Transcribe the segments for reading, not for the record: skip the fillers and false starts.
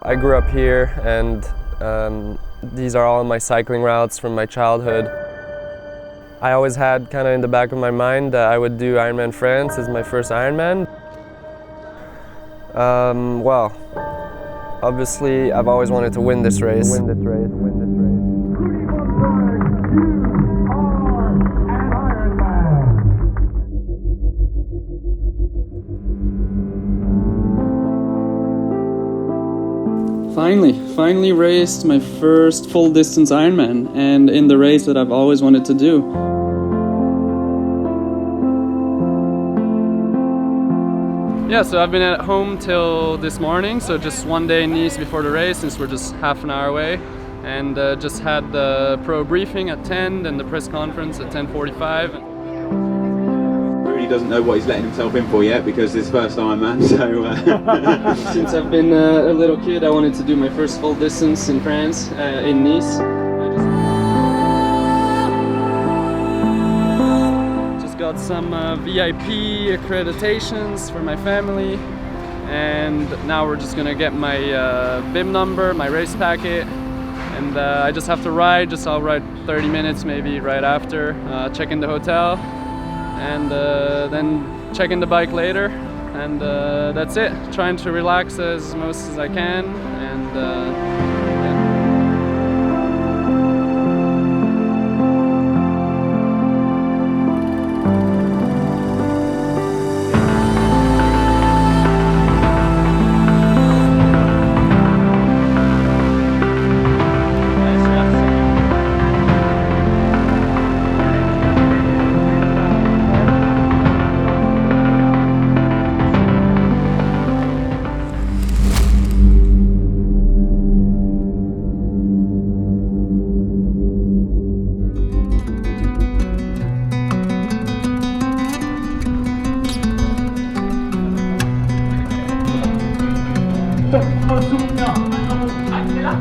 I grew up here, and these are all my cycling routes from my childhood. I always had kind of in the back of my mind that I would do Ironman France as my first Ironman. Well, obviously I've always wanted to win this race. Finally raced my first full distance Ironman, and in the race that I've always wanted to do. Yeah, so I've been at home till this morning, so just one day in Nice before the race, since we're just half an hour away, and just had the pro briefing at 10 and the press conference at 10:45. He doesn't know what he's letting himself in for yet because it's his first Ironman, so... Since I've been a little kid, I wanted to do my first full distance in France, in Nice. Just got some VIP accreditations for my family, and now we're just gonna get my bib number, my race packet, and I just have to ride. I'll ride 30 minutes maybe right after, check in the hotel, and then check in the bike later, and that's it. Trying to relax as most as I can, and yeah.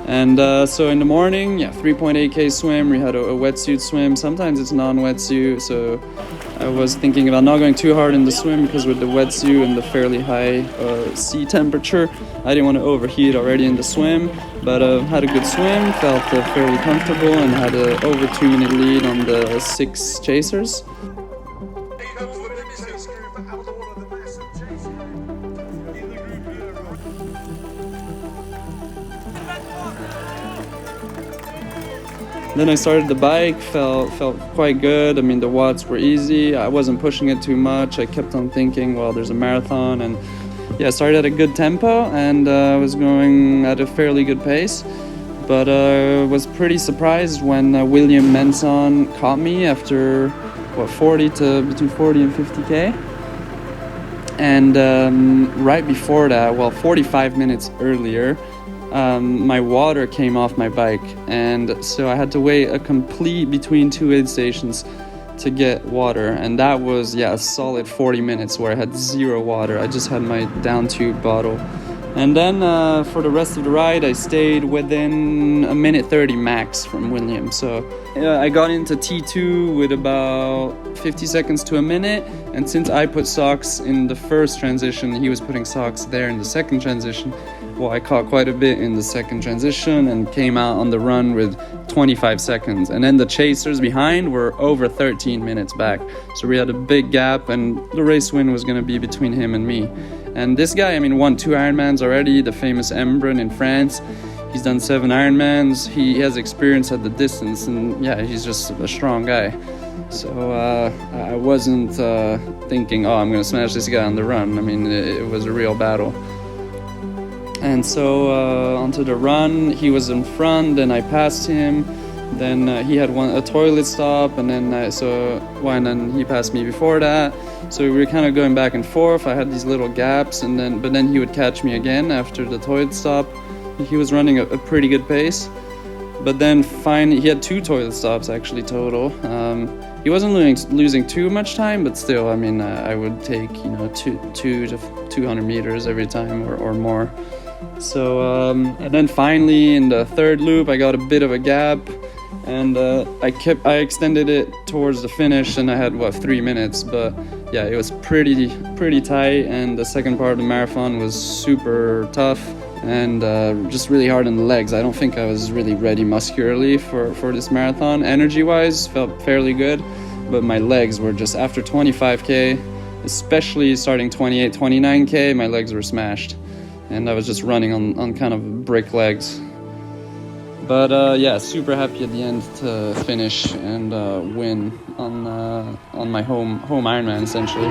And so in the morning, 3.8K swim. We had a wetsuit swim. Sometimes it's non-wetsuit, so I was thinking about not going too hard in the swim because with the wetsuit and the fairly high sea temperature, I didn't want to overheat already in the swim. But had a good swim, felt fairly comfortable, and had an over 2-minute lead on the 6 chasers. Then I started the bike, felt quite good. I mean, the watts were easy. I wasn't pushing it too much. I kept on thinking, well, there's a marathon, and yeah, I started at a good tempo, and I was going at a fairly good pace. But was pretty surprised when William Menson caught me after between 40 and 50K. And right before that, 45 minutes earlier, my water came off my bike, and so I had to wait a complete between 2 aid stations to get water, and that was a solid 40 minutes where I had zero water. I just had my down tube bottle, And then for the rest of the ride, I stayed within a minute 30 max from William. So I got into T2 with about 50 seconds to a minute. And since I put socks in the first transition, he was putting socks there in the second transition. Well, I caught quite a bit in the second transition and came out on the run with 25 seconds. And then the chasers behind were over 13 minutes back. So we had a big gap, and the race win was going to be between him and me. And this guy, I mean, won 2 Ironmans already, the famous Embrun in France. He's done 7 Ironmans. He has experience at the distance, and yeah, he's just a strong guy. So I wasn't thinking, oh, I'm going to smash this guy on the run. I mean, it was a real battle. And so onto the run, he was in front, then I passed him. Then he had a toilet stop, and then and then he passed me before that. So we were kind of going back and forth. I had these little gaps, but then he would catch me again after the toilet stop. He was running a pretty good pace. But then finally, he had 2 toilet stops actually total. He wasn't losing too much time, but still, I mean, I would take 2 to 200 meters every time or more. So and then finally in the 3rd loop, I got a bit of a gap. And I extended it towards the finish, and I had 3 minutes, but yeah, it was pretty tight. And the second part of the marathon was super tough and just really hard on the legs. I don't think I was really ready muscularly for this marathon. Energy-wise, felt fairly good, but my legs were just, after 25k, especially starting 28, 29k, my legs were smashed, and I was just running on kind of brick legs. But yeah, super happy at the end to finish and win on my home Ironman essentially.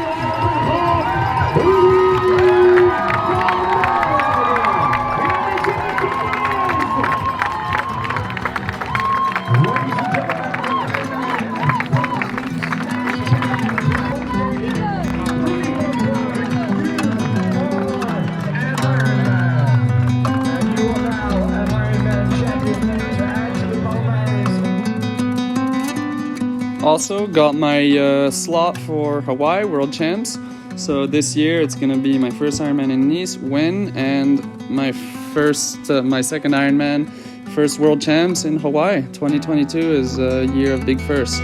Also got my slot for Hawaii World Champs. So this year it's gonna be my first Ironman in Nice win, and my second Ironman, first World Champs in Hawaii. 2022 is a year of big firsts.